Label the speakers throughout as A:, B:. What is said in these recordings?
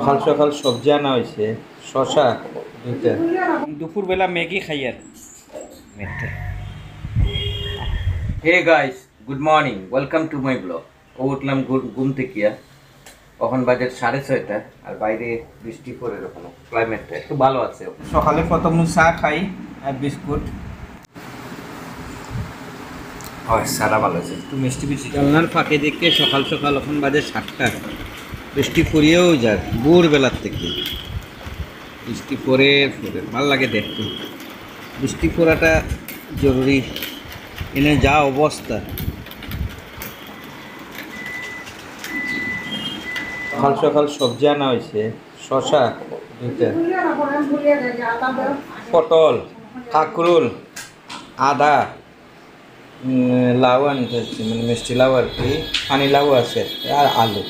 A: সকাল সকাল সবজি আনা হয়েছে, শশা দুইটা। দুপুরবেলা ম্যাগি খাই আর hey guys, good morning, welcome to my blog. উঠলাম ঘুম থেকে, তখন বাজে 6:30 আর বাইরে বৃষ্টি পড়ে, এরকম ক্লাইমেটটা একটু ভালো আছে। সকালে প্রথম চা খাই আর বিস্কুট। হয় সারা ভালো আছে, একটু মিষ্টি মিষ্টি। জানলার ফাঁকে দেখে সকাল সকাল এখন বাজে 7টা, বৃষ্টি পড়িয়েও যায় ভোরবেলার থেকে। বৃষ্টি পড়ে ভালো লাগে দেখতে, বৃষ্টি পড়াটা জরুরি। এনে যা অবস্থা, সকাল সকাল সবজি আনা হয়েছে, শশা দুইটা, পটল, কাঁকরোল, আদা, লাউ আনতে হচ্ছে, মানে মিষ্টি লাউ আর কি, পানি লাউ আছে, আর আলু।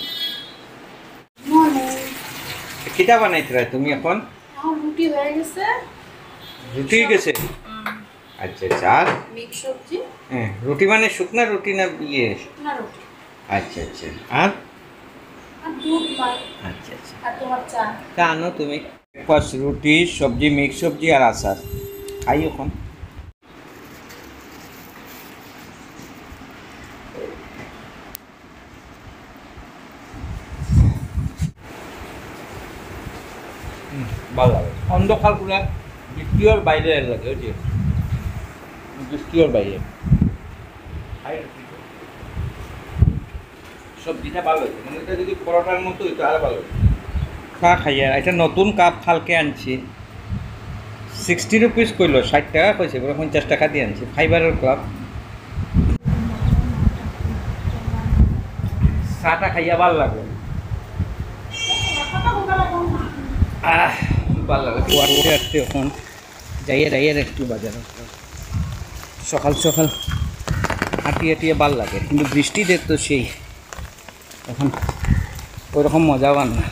A: কিটা বানাইতে তুমি এখন?
B: রুটি হয়ে গেছে।
A: রুটি গেছে? আচ্ছা আচ্ছা। আর
B: মিক্স সবজি।
A: হ্যাঁ, রুটি মানে শুকনা রুটি না ইয়ে?
B: শুকনা রুটি।
A: আচ্ছা আচ্ছা। আর
B: দুধ ভাত।
A: আচ্ছা আচ্ছা।
B: আর তোমার চা।
A: তা আনো তুমি। ফার্স্ট রুটি, সবজি, মিক্স সবজি আর আচার খাই এখন। ভালো লাগে, অন্ধকার পুরা বৃষ্টির বাইরে লাগে, ওই যে বৃষ্টির বাইরে। সবজিটা ভালো হয়েছে, মানে এটা যদি পরোটার মতো হইতো আর ভালো হতো। চা খাই আর এটা নতুন কাপ কালকে আনছি, 60 রুপিস কইলো, 60 টাকা কইছে, 50 টাকা দিয়ে আনছি, ফাইবারের কাপ। চাটা খাইয়া ভালো লাগলো, ভালো লাগে। কুয়ারে আসছে এখন, যাইয়ে যাইয়ে একটু বাজারে। সকাল সকাল হাঁটিয়ে হাঁটিয়ে ভাল লাগে, কিন্তু বৃষ্টিতে তো সেই এখন ওইরকম মজাও আর না।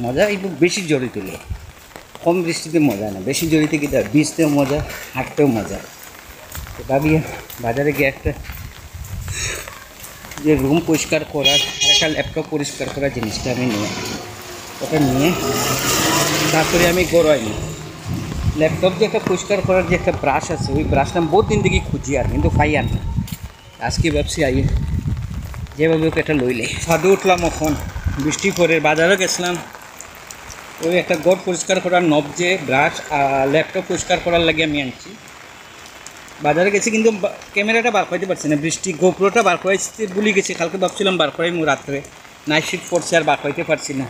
A: মজা একটু বেশি জড়ি তুলে, কম বৃষ্টিতে মজা না, বেশি জড়িতে কি তার ভিজতেও মজা, হাঁটতেও মজা। তো ভাবি বাজারে গিয়ে একটা যে রুম পরিষ্কার করার আর একটা ল্যাপটপ পরিষ্কার করার জিনিসটা আমি নিয়ে, ওটা নিয়ে তারপরে আমি গড়াই নি। ল্যাপটপ যে একটা পরিষ্কার করার যে একটা ব্রাশ আছে, ওই ব্রাশটা আমি বহুত দিন থেকে খুঁজি আর কিন্তু পাই আর না। আজকে ভাবছি আই যেভাবে ওকে একটা লইলে। ছাদে উঠলাম, এখন বৃষ্টি পরে বাজারে গেছিলাম, ওই একটা গড় পরিষ্কার করার নব যে ব্রাশ আর ল্যাপটপ পরিষ্কার করার লাগে আমি আনছি। বাজারে গেছি কিন্তু ক্যামেরাটা বার করাইতে পারছি না, বৃষ্টি গোপ্রোটা বার করাইতে ভুলে গেছি। কালকে ভাবছিলাম বার করাই রাত্রে, নাইট শিফট পড়ছে আর বার করাইতে পারছি না।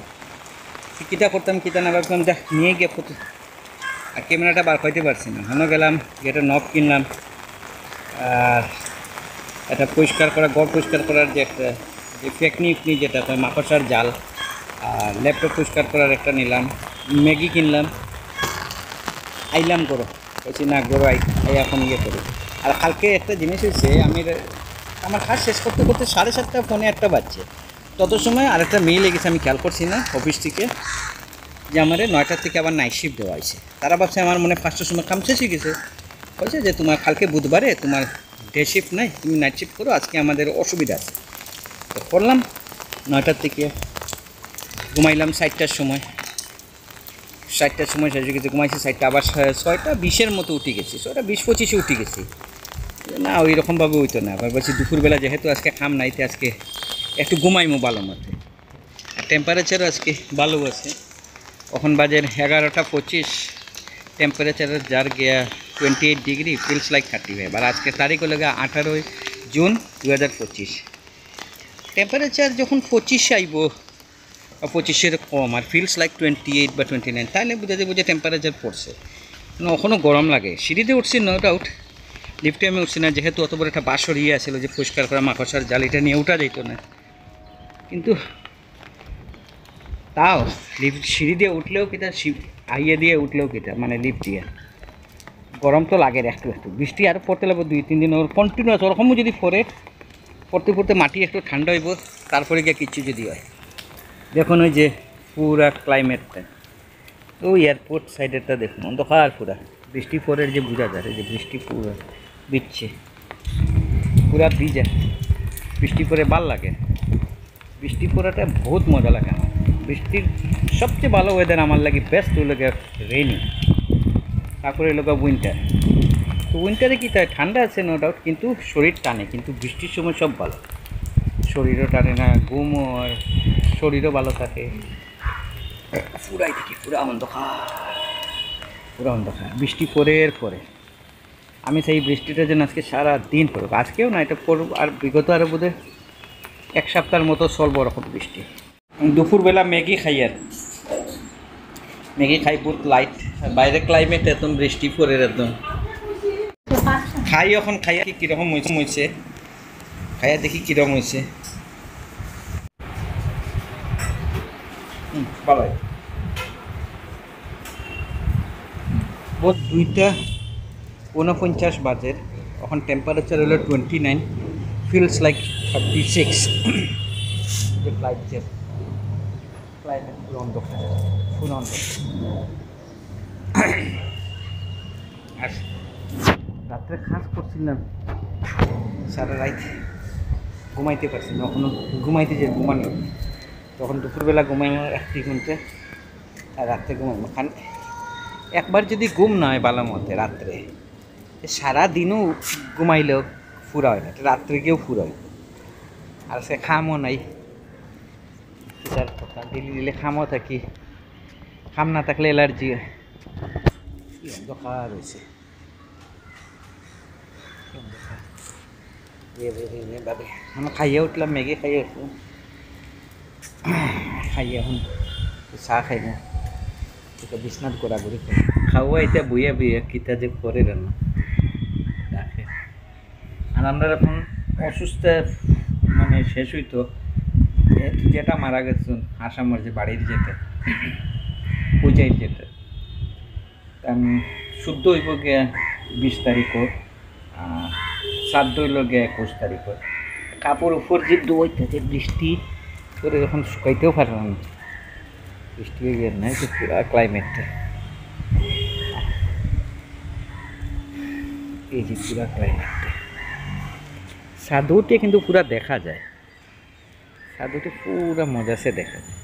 A: কিটা করতাম কিটা না ভাবছিলাম, যা নিয়ে গিয়ে ফটো, আর ক্যামেরাটা বার করাইতে পারছি না। হনো গেলাম, একটা নব কিনলাম, আর একটা পরিষ্কার করা গড় পরিষ্কার করার যে একটা যে ফেকনি যেটা মাকড়সার জাল, আর ল্যাপটপ পরিষ্কার করার একটা নিলাম, ম্যাগি কিনলাম, আইলাম করো বলছি না গরো আই এখন ইয়ে করো। আর কালকে একটা জিনিস হয়েছে, আমার কাজ শেষ করতে করতে 7:30 ফোনে একটা বাজছে, তত সময় আরেকটা মেয়ে লেগেছে, আমি খেয়াল করছি না, অফিস থেকে, যে আমার 9টার থেকে আবার নাইট শিফট দেওয়া হয়েছে। তারা ভাবছে আমার মনে 5টার সময় কাম শেষ হয়ে গেছে, বলছে যে তোমার কালকে বুধবারে তোমার ডে শিফট নাই, তুমি নাইট শিফট করো, আজকে আমাদের অসুবিধা আছে। তো করলাম, 9টার থেকে ঘুমাইলাম 7টার সময়, 7টার সময় শেষ হয়ে গেছে, ঘুমাইছি 7টা, আবার 6:20 মতো উঠে গেছি, 6:20-25 উঠে গেছি। না ওই রকমভাবে হইতো না, আবার বলছি দুপুরবেলা যেহেতু আজকে খাম নাইতে, আজকে একটু ঘুমাইমো ভালো মতো। আর টেম্পারেচারও আজকে ভালো আছে, এখন বাজে 11:25, টেম্পারেচার যার গিয়া 28 ডিগ্রি, ফিলস লাইক 35। আর আজকে তারিখ হলো 18 জুন 2025। টেম্পারেচার যখন 25 আইব, 25-এর কম, আর ফিলস লাইক 28 বা 29, তাহলে বোঝা যাবে যে টেম্পারেচার পড়ছে। এখনও গরম লাগে। সিঁড়িতে উঠছি নো ডাউট, লিফটে আমি উঠছি না, যেহেতু অত বড় একটা বাসর ইয়ে আসলো যে পরিষ্কার করা মাকড়সার জাল, এটা নিয়ে উঠা যেত না। কিন্তু তাও লিফট সিঁড়ি দিয়ে উঠলেও কিটা, আইয়ে দিয়ে উঠলেও কিটা, মানে লিফট দিয়ে গরম তো লাগে একটু একটু। বৃষ্টি আরও পড়তে লাগবে 2-3 দিন, ওর কন্টিনিউয়াস ওরকমও যদি পড়তে পড়তে মাটি একটু ঠান্ডা হইব, তারপরে গিয়ে কিচ্ছু যদি হয়। দেখুন ওই যে পুরা ক্লাইমেটটা, ওই এয়ারপোর্ট সাইডেরটা দেখুন অন্ধকার পুরা, বৃষ্টি পরের যে বোঝা যায় যে বৃষ্টি পুরো বিচ্ছে, পুরা ভিজা। বৃষ্টি পরে ভাল লাগে, বৃষ্টি পড়াটা বহুত মজা লাগে আমার। বৃষ্টির সবচেয়ে ভালো ওয়েদার আমার লাগে বেস্ট হলো রেইনি, তারপরে হলো উইন্টার। তো উইন্টারে কী তাই ঠান্ডা আছে নো ডাউট, কিন্তু শরীর টানে, কিন্তু বৃষ্টির সময় সব ভালো, শরীরও টানে না, ঘুমও হয়, শরীরও ভালো থাকে। পুরাই দেখি পুরা অন্ধকার বৃষ্টি পরে আমি সেই বৃষ্টিটা যেন আজকে সারা দিন পড়ুক, আজকেও না এটা পড়ুক, আর বিগত আরও বোধহয় এক সপ্তাহের মতো চলবো ওরকম বৃষ্টি। দুপুরবেলা ম্যাগি খাই বহুত লাইট, বাইরে ক্লাইমেট একদম বৃষ্টি পড়ে একদম খাই, এখন খাইয়া কীরকম হয়েছে খাইয়া দেখি কীরকম হয়েছে। ভালো, বহুত 2:49 বাজে, এখন টেম্পারেচার হলো 29, ফিলস লাইক 36। ক্লাইমেট পুরো অন্ধকার। আর রাত্রে খাস করছিলাম, সারা রাত ঘুমাইতে পারছি না, এখনও ঘুমানো, তখন দুপুরবেলা ঘুমাইমো 1 ঘন্টা, আর রাত্রে ঘুমাইমো। কারণ একবার যদি ঘুম না হয় ভালো মতে রাত্রে, সারাদিনও ঘুমাইলেও ফুরা হয় না, রাত্রে গিয়েও ফুরা হয়। আর সে খামও নাই, কথা দিলে খামও থাকি, খাম না থাকলে অ্যালার্জি হয়। অন্ধকার হয়েছে, আমরা খাইয়ে উঠলাম, ম্যাগি খাইয়ে উঠলাম, এখন চাহ খাই না, বিছনাথ ঘোরাঘুরি খাওয়া এটা বইয়া কিতা যে করে রান্না দেখে। আর আমরা এখন অসুস্থ মানে শেষ হইতো, যেটা মারা গেছে আসামের যে বাড়ির যেটা পূজাই যেটা শুদ্ধ হইব গিয়া 20 তারিখও, শ্রাদ্ধ হইল গিয়া 21 তারিখও। কাপড় উপর যে দোয়াইতেছে বৃষ্টি করে, যখন শুকাইতেও পারলাম না, বৃষ্টি হয়ে গিয়ে নাই তো পুরা ক্লাইমেটটা, এই যে পুরা ক্লাইমেটটা সাধুতে কিন্তু পুরা দেখা যায়, সাধুতে পুরা মজাসে দেখা যায়।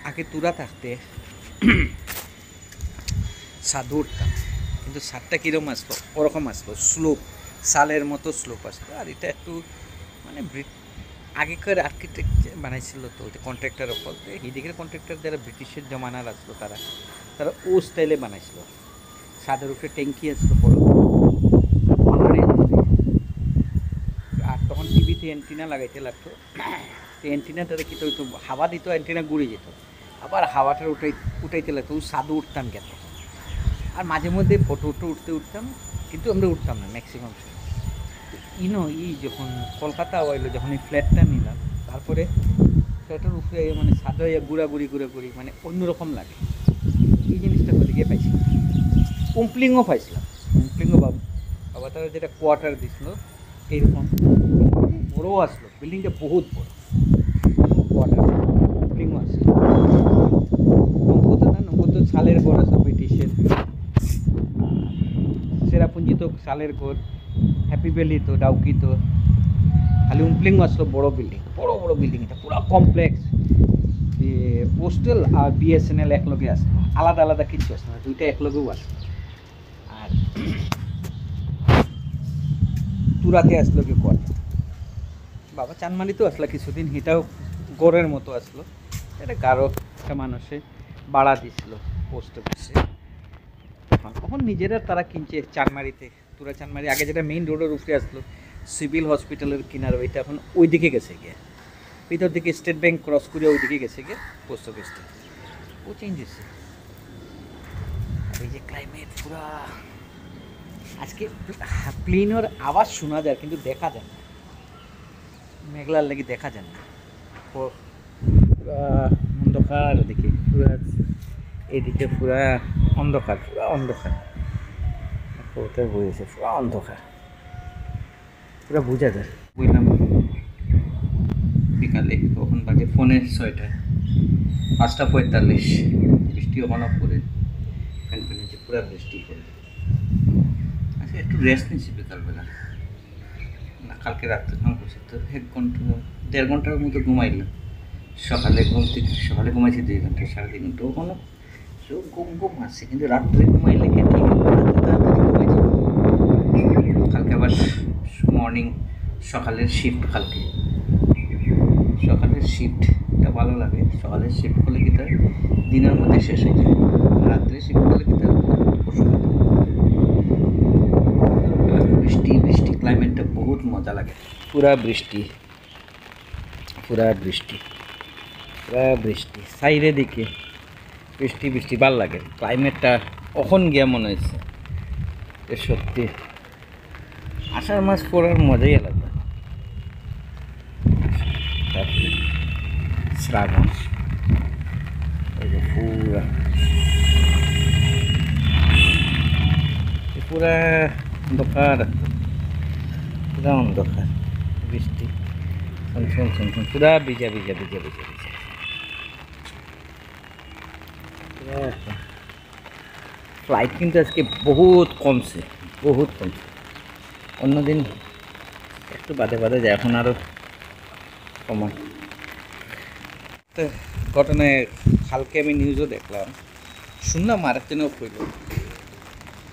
A: আগে তুরা থাকতে সাধু উঠতাম, কিন্তু সারটা কীরকম আসলো, ওরকম আসলো স্লোপ, সালের মতো স্লোপ আসলো। আর এটা একটু মানে আগেকার আর্কিটেক্ট বানাইছিল, তো ওইটা কন্ট্রাক্টার ওপর এদিকের কন্ট্রাক্টার যারা ব্রিটিশের জমানার আসলো, তারা ও স্টাইলে বানাইছিল। সাদের উপরে ট্যাঙ্কি আসলো বড়, আর তখন টিভিতে অ্যান্টিনা লাগাইতে লাগতো, তো অ্যান্টিনাটাতে কী হইতো, হাওয়া দিত, অ্যান্টিনা ঘুরে যেত, আবার হাওয়াটা উঠাইতে লাগতো, সাধু উঠতাম গেত। আর মাঝে মধ্যে ফটো উঠতাম, কিন্তু আমরা উঠতাম না ম্যাক্সিমাম সময়। এই যখন কলকাতা হইলো, যখন এই ফ্ল্যাটটা নিলাম, তারপরে ফ্ল্যাটের উপরে মানে সাদা ঘুরাঘুরি মানে অন্যরকম লাগে। এই জিনিসটা কোথায় পাইছিলাম, কুম্পলিংও পাইছিলাম, বাবা তারা যেটা কোয়ার্টার দিছিল, এইরকম বড়ো আসলো, বিল্ডিংটা বহুত বড়, কোয়ার্টার কুম্পলিংও আসলো। নঙ্গত সালের ঘর আছে ব্রিটিশের, চেরাপুঞ্জি তো সালের ঘর, হ্যাপি ভ্যালি তো, ডাউকি তো, খালি উমপ্লিং আসলো বড় বিল্ডিং, এটা পুরো কমপ্লেক্স। পোস্টাল আর বিএসএনএল একলগে আসলো, আলাদা কিছু আসলো না, দুইটা একলগেও আসলো। আর তুরাতে আসলো কি কোয়ার্টার, বাবা চানমারিতেও আসলো কিছুদিন, এটাও গড়ের মতো আসলো। এটা গারো একটা মানুষে ভাড়া দিছিল পোস্ট অফিসে, তখন নিজেরা তারা কিনছে চানমারিতে। তুরা চানমারি আগে যেটা মেইন রোডের উপরে আসলো, সিভিল হসপিটালের কিনার, ওইটা এখন ওই দিকে গেছে গিয়ে, ভিতর দিকে স্টেট ব্যাংক ক্রস করে ওই দিকে গেছে গিয়ে পোস্ট অফিসটা, ও চেঞ্জ হয়েছে। আর এই যে ক্লাইমেট পুরা, আজকে প্লেনের আওয়াজ শোনা যায় কিন্তু দেখা যায় না, মেঘলার লেগে দেখা যায় না, পুরা অন্ধকার দেখি, পুরা এদিকে পুরা অন্ধকার, কোথায় বইছে পুরা অন্ধকার, পুরা বোঝা যায়। বুঝলাম বিকালে, তখন বাজে 6:45, 5:45, বৃষ্টি ওখানে পড়ে ফেনফেনেছে, পুরা বৃষ্টি পড়ে। আচ্ছা একটু রেস্ট নিচ্ছি বিকালবেলা, না কালকে রাত্রে ঘুম করছি তো 1 ঘন্টা 1.5 ঘন্টার মতো ঘুমাইলাম, সকালে ঘুমাইছি 2 ঘন্টা 3.5 ঘন্টা, ওখানে সব ঘুম আসছে, কিন্তু রাত্রে ঘুমাইলে কি ঠিক রাতে তাড়াতাড়ি ঘুমাইছি। কালকে আবার মর্নিং সকালের শিফট, সকালের শিফটটা ভালো লাগে। সকালের শিফট করলে কি তার দিনের মধ্যে শেষ হয়ে যায়, রাত্রে শিফট করলে কি তার অসুবিধা। বৃষ্টি ক্লাইমেটটা বহুত মজা লাগে, পুরা বৃষ্টি সাইরে দিকে বৃষ্টি ভাল লাগে ক্লাইমেটটা। কখন গিয়া মনে হয়েছে যে সত্যি আষাঢ় মাস পড়ার মজাই আলাদা। তারপরে শ্রাবণ, পুরা অন্ধকার বৃষ্টি, শুন পুরা ভিজা। ফ্লাইট কিন্তু আজকে বহুত কমছে। অন্যদিন একটু বাদে যায়, এখন আরও কমায়। তো ঘটনায় কালকে আমি নিউজও দেখলাম, শুনলাম আরেকজনও কইল,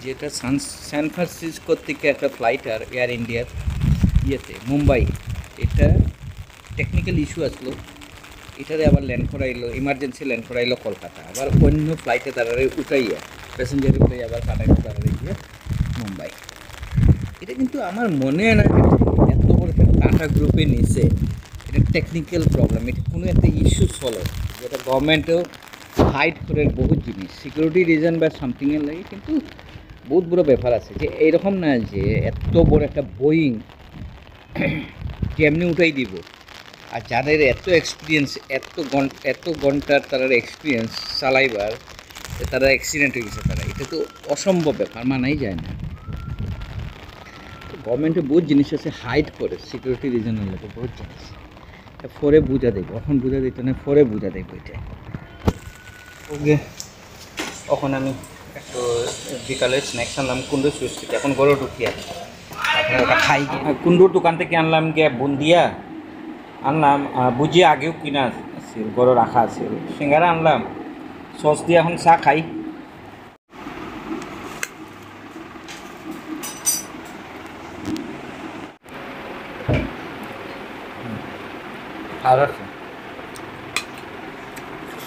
A: যেটা সান ফ্রান্সিসকো থেকে একটা ফ্লাইট আর এয়ার ইন্ডিয়ার মুম্বাই, এটা টেকনিক্যাল ইস্যু আসলো, এটারে আবার ইমার্জেন্সি ল্যান্ড করাইলো কলকাতা, আবার অন্য ফ্লাইটে তারারে উঠাইয়া প্যাসেঞ্জারে উঠাইয়া আবার পাঠাইলো তারারে গিয়ে মুম্বাই। এটা কিন্তু আমার মনে হয় না এত বড় একটা টাটা গ্রুপে নিছে, এটা টেকনিক্যাল প্রবলেম, এটা কোনো একটা ইস্যু হলো যেটা গভর্নমেন্টেও হাইড করে বহুত জিনিস, সিকিউরিটি রিজন বা সামথিংয়ের লাগে, কিন্তু বহুত বড় ব্যাপার আছে যে এইরকম না যে এত বড় একটা বোয়িং কেমনি উঠাই দিব। আর যাদের এত এক্সপিরিয়েন্স, এত ঘন্টার তারা এক্সপিরিয়েন্স চালাইবার, তারা অ্যাক্সিডেন্ট হয়ে গেছে, এটা তো অসম্ভব ব্যাপার, মানাই যায় না। গভর্নমেন্টে বহুত জিনিস আছে হাইড করে, সিকিউরিটি রিজনের লোকে বহুত জিনিস ফোরে বুঝা দেবো, এখন বুঝা দিত না, ফোরে বুঝা দেবো এটা। ওকে, তখন আমি একটু বিকালে স্ন্যাক্স আনলাম কুন্ডুর সুইস্কিট, এখন গরু ঢুকিয়া আপনার ওটা খাই। কুন্ডুর দোকান থেকে আনলাম গিয়ে বুন্দিয়া আনলাম, বুঝিয়ে আগেও কিনা আছিল, গরু রাখা আছিল, সিঙ্গারা আনলাম, সস দিয়ে এখন চা খাই। আর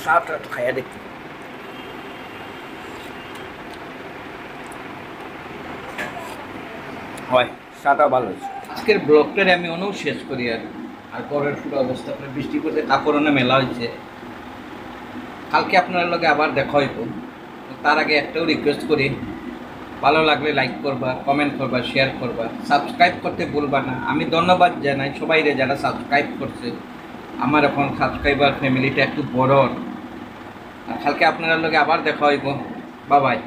A: চাটা খাইয়া দেখি। হয়, চাটা ভালো হয়েছে। আজকের ব্লগটারে আমি অনেক শেষ করি আর পরের পুরো অবস্থা করে বৃষ্টি করতে কাপড় মেলা হয়েছে। কালকে আপনার লগে আবার দেখা হইব, তার আগে একটাও রিকোয়েস্ট করি, ভালো লাগলে লাইক করবা, কমেন্ট করবা, শেয়ার করবা, সাবস্ক্রাইব করতে ভুলবা না। আমি ধন্যবাদ জানাই সবাইরে যারা সাবস্ক্রাইব করছে, আমার এখন সাবস্ক্রাইবার ফ্যামিলিটা একটু বড়। আর কালকে আপনার লগে আবার দেখা হইব, বাই।